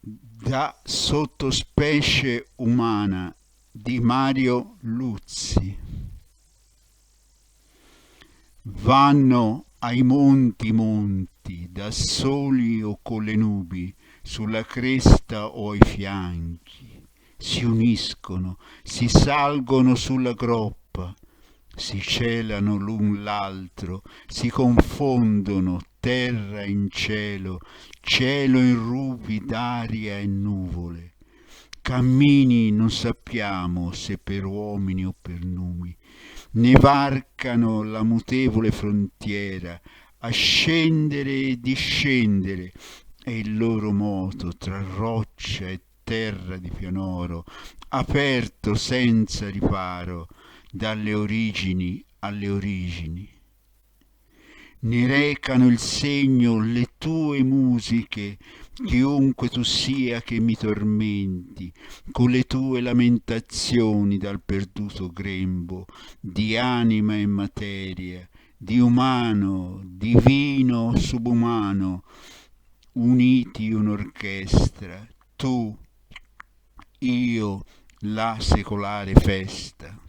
Da sottospecie umana di Mario Luzzi. Vanno ai monti, da soli o con le nubi, sulla cresta o ai fianchi, si uniscono, si salgono sulla groppa, si celano l'un l'altro, si confondono terra in cielo, cielo in rupi d'aria e nuvole. Cammini non sappiamo se per uomini o per numi, ne varcano la mutevole frontiera, a scendere e discendere è il loro moto tra roccia e terra di pianoro, aperto senza riparo dalle origini alle origini. Ne recano il segno le tue musiche, chiunque tu sia che mi tormenti, con le tue lamentazioni dal perduto grembo, di anima e materia, di umano, divino, subumano, uniti un'orchestra, tu, io, la secolare festa.